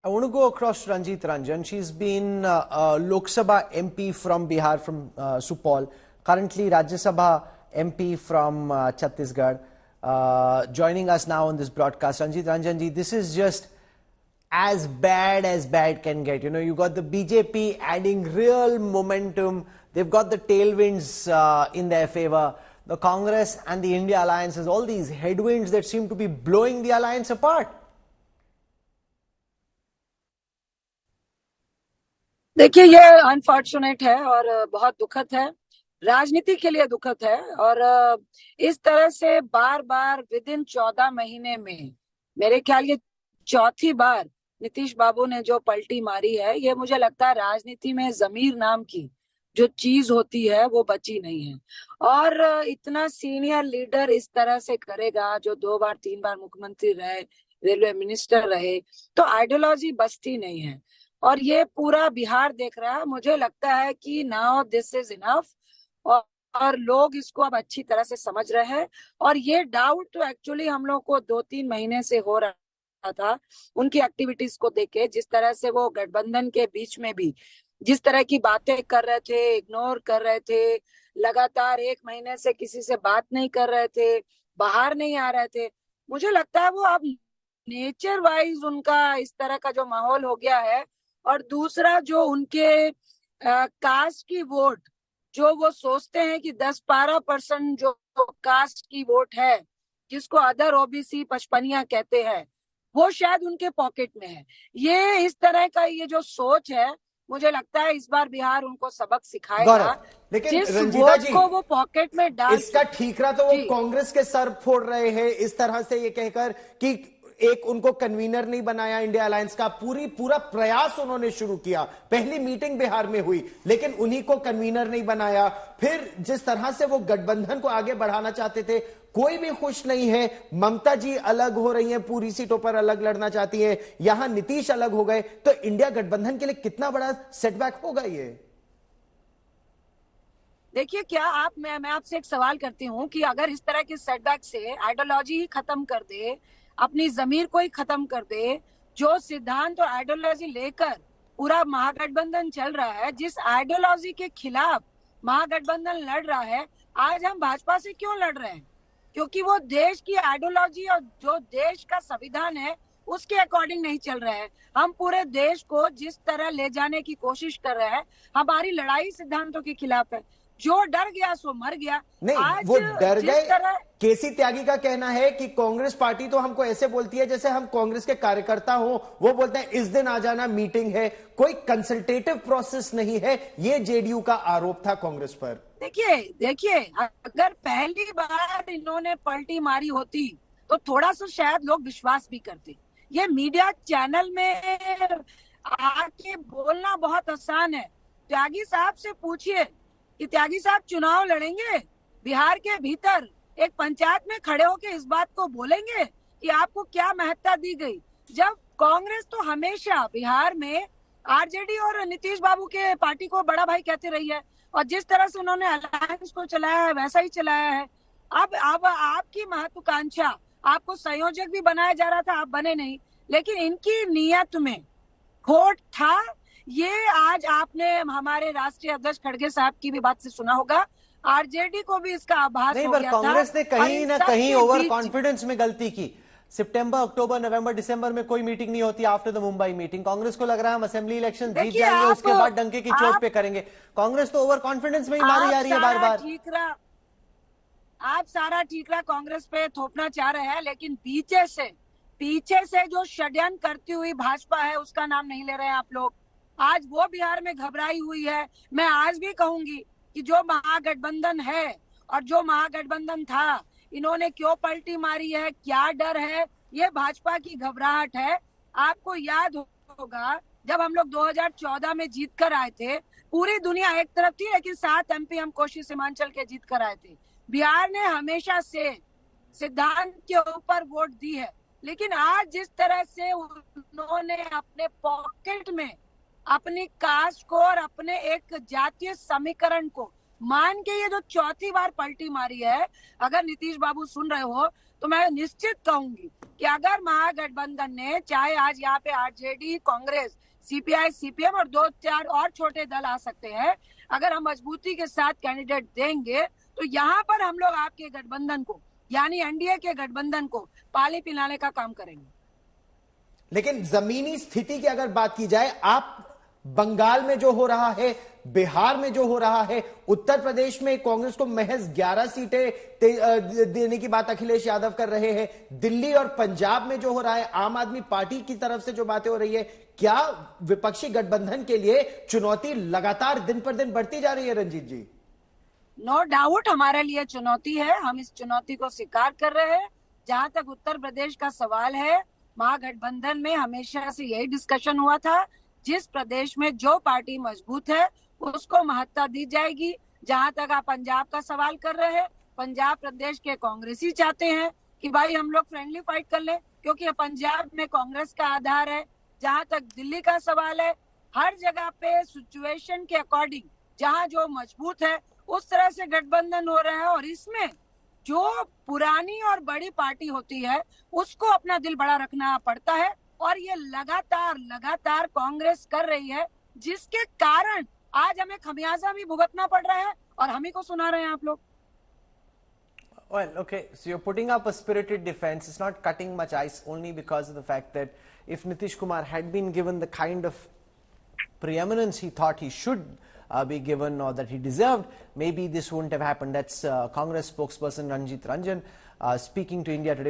I want to go across to Ranjit Ranjan. She's been a Lok Sabha MP from Bihar, from Supal. Currently, Rajya Sabha MP from Chhattisgarh. Joining us now on this broadcast. Ranjit Ranjan ji, this is just as bad can get. You know, you got the BJP adding real momentum. They've got the tailwinds in their favor. The Congress and the India alliance has all these headwinds that seem to be blowing the alliance apart. देखिए, ये unfortunate है और बहुत दुखद है, राजनीति के लिए दुखद है। और इस तरह से बार बार विद इन 14 महीने में मेरे ख्याल ये चौथी बार नीतीश बाबू ने जो पलटी मारी है, ये मुझे लगता है राजनीति में जमीर नाम की जो चीज होती है वो बची नहीं है। और इतना सीनियर लीडर इस तरह से करेगा, जो 2 बार 3 बार मुख्यमंत्री रहे, रेलवे मिनिस्टर रहे, तो आइडियोलॉजी बचती नहीं है। और ये पूरा बिहार देख रहा है। मुझे लगता है कि नाउ दिस इज इनफ, और लोग इसको अब अच्छी तरह से समझ रहे हैं। और ये डाउट तो एक्चुअली हम लोग को 2-3 महीने से हो रहा था, उनकी एक्टिविटीज को देख के, जिस तरह से वो गठबंधन के बीच में भी जिस तरह की बातें कर रहे थे, इग्नोर कर रहे थे, लगातार 1 महीने से किसी से बात नहीं कर रहे थे, बाहर नहीं आ रहे थे। मुझे लगता है वो अब नेचर वाइज उनका इस तरह का जो माहौल हो गया है। और दूसरा, जो उनके कास्ट की वोट, जो वो सोचते हैं कि 10-12% जो कास्ट की वोट है, जिसको अदर ओबीसी पचपनिया कहते हैं, वो शायद उनके पॉकेट में है। ये इस तरह का ये जो सोच है, मुझे लगता है इस बार बिहार उनको सबक सिखाएगा। लेकिन रंजीता जी, को वो पॉकेट में डाल, इसका ठीकरा तो वो कांग्रेस के सर फोड़ रहे हैं इस तरह से ये कहकर कि एक उनको कन्वीनर नहीं बनाया इंडिया अलायंस का। पूरा प्रयास उन्होंने शुरू किया, पहली मीटिंग बिहार में हुई, लेकिन उन्हीं को कन्वीनर नहीं बनाया। फिर जिस तरह से वो गठबंधन को आगे बढ़ाना चाहते थे, कोई भी खुश नहीं है। ममता जी अलग हो रही हैं, पूरी सीटों पर अलग लड़ना चाहती हैं, यहां नीतीश अलग हो गए, तो इंडिया गठबंधन के लिए कितना बड़ा सेटबैक होगा ये? देखिए, क्या आप मैं आपसे एक सवाल करती हूँ कि अगर इस तरह के सेटबैक से आइडियोलॉजी ही खत्म कर दे, अपनी जमीर को ही खत्म कर दे, जो सिद्धांत और आइडियोलॉजी लेकर पूरा महागठबंधन चल रहा है, जिस आइडियोलॉजी के खिलाफ महागठबंधन लड़ रहा है, आज हम भाजपा से क्यों लड़ रहे हैं? क्योंकि वो देश की आइडियोलॉजी और जो देश का संविधान है उसके अकॉर्डिंग नहीं चल रहा है। हम पूरे देश को जिस तरह ले जाने की कोशिश कर रहे हैं, हमारी लड़ाई सिद्धांतों के खिलाफ है। जो डर गया सो मर गया। नहीं, आज वो डर गए। केसी त्यागी का कहना है कि कांग्रेस पार्टी तो हमको ऐसे बोलती है जैसे हम कांग्रेस के कार्यकर्ता हो। वो बोलते हैं इस दिन आ जाना, मीटिंग है, कोई कंसल्टेटिव प्रोसेस नहीं है। ये जेडीयू का आरोप था कांग्रेस पर। देखिए, अगर पहली बार इन्होंने पलटी मारी होती तो थोड़ा सा शायद लोग विश्वास भी करते। ये मीडिया चैनल में आके बोलना बहुत आसान है। त्यागी साहब से पूछिए कि त्यागी साहब चुनाव लड़ेंगे बिहार के भीतर, एक पंचायत में खड़े होकर इस बात को बोलेंगे कि आपको क्या महत्ता दी गई? जब कांग्रेस तो हमेशा बिहार में आरजेडी और नीतीश बाबू के पार्टी को बड़ा भाई कहते रही है, और जिस तरह से उन्होंने अलायंस को चलाया है वैसा ही चलाया है। अब आपकी महत्वाकांक्षा, आपको संयोजक भी बनाया जा रहा था, आप बने नहीं, लेकिन इनकी नीयत में खोट था। ये आज आपने हमारे राष्ट्रीय अध्यक्ष खड़गे साहब की भी बात से सुना होगा, आरजेडी को भी इसका आभास हो गया था। कांग्रेस ने कहीं ना कहीं ओवर कॉन्फिडेंस में गलती की। सितंबर, अक्टूबर, नवंबर, दिसंबर में कोई मीटिंग नहीं होती after the Mumbai meeting. Congress को लग रहा है हम असेंबली इलेक्शन जीत जाएंगे, उसके बाद डंके की चोट पे करेंगे। कांग्रेस तो ओवर कॉन्फिडेंस में ही मारी जा रही है बार बार। आप सारा ठीकरा कांग्रेस पे थोपना चाह रहे हैं, लेकिन पीछे से जो षड्यंत्र करती हुई भाजपा है उसका नाम नहीं ले रहे हैं आप लोग। आज वो बिहार में घबराई हुई है। मैं आज भी कहूंगी कि जो महागठबंधन है और जो महागठबंधन था, इन्होंने क्यों पलटी मारी है, क्या डर है? ये भाजपा की घबराहट है। आपको याद होगा जब हम लोग 2014 में जीत कर आए थे, पूरी दुनिया एक तरफ थी, लेकिन 7 एमपी हम कोशी सीमांचल के जीत कर आए थे। बिहार ने हमेशा से सिद्धांत के ऊपर वोट दी है, लेकिन आज जिस तरह से उन्होंने अपने पॉकेट में अपनी कास्ट को और अपने एक जातीय समीकरण को मान के ये जो चौथी बार पलटी मारी है, अगर नीतीश बाबू सुन रहे हो तो मैं निश्चित कहूंगी कि अगर महागठबंधन ने, चाहे आज यहाँ पे आरजेडी, कांग्रेस, सीपीआई, सीपीएम और 2-4 और छोटे दल आ सकते हैं, अगर हम मजबूती के साथ कैंडिडेट देंगे तो यहाँ पर हम लोग आपके गठबंधन को, यानी एनडीए के गठबंधन को पाली पिलाने का काम करेंगे। लेकिन जमीनी स्थिति की अगर बात की जाए, आप बंगाल में जो हो रहा है, बिहार में जो हो रहा है, उत्तर प्रदेश में कांग्रेस को महज 11 सीटें देने की बात अखिलेश यादव कर रहे हैं, दिल्ली और पंजाब में जो हो रहा है, आम आदमी पार्टी की तरफ से जो बातें हो रही है, क्या विपक्षी गठबंधन के लिए चुनौती लगातार दिन पर दिन बढ़ती जा रही है? रंजीत जी, नो डाउट हमारे लिए चुनौती है, हम इस चुनौती को स्वीकार कर रहे हैं। जहां तक उत्तर प्रदेश का सवाल है, महागठबंधन में हमेशा से यही डिस्कशन हुआ था, जिस प्रदेश में जो पार्टी मजबूत है उसको महत्ता दी जाएगी। जहां तक आप पंजाब का सवाल कर रहे हैं, पंजाब प्रदेश के कांग्रेसी चाहते हैं कि भाई हम लोग फ्रेंडली फाइट कर लें, क्योंकि पंजाब में कांग्रेस का आधार है। जहां तक दिल्ली का सवाल है, हर जगह पे सिचुएशन के अकॉर्डिंग जहां जो मजबूत है उस तरह से गठबंधन हो रहा है, और इसमें जो पुरानी और बड़ी पार्टी होती है उसको अपना दिल बड़ा रखना पड़ता है, और ये लगातार कांग्रेस कर रही है, जिसके कारण आज हमें खमियाजा भी भुगतना पड़ रहा है और हम ही को सुना रहे हैं आप लोग। Well, okay, so you're putting up a spirited defense. It's not cutting much ice only because of the fact that if Nitish Kumar had been given the kind of preeminence he thought he should be given or that he deserved, maybe this wouldn't have happened. That's Congress spokesperson Ranjit Ranjan speaking to India Today.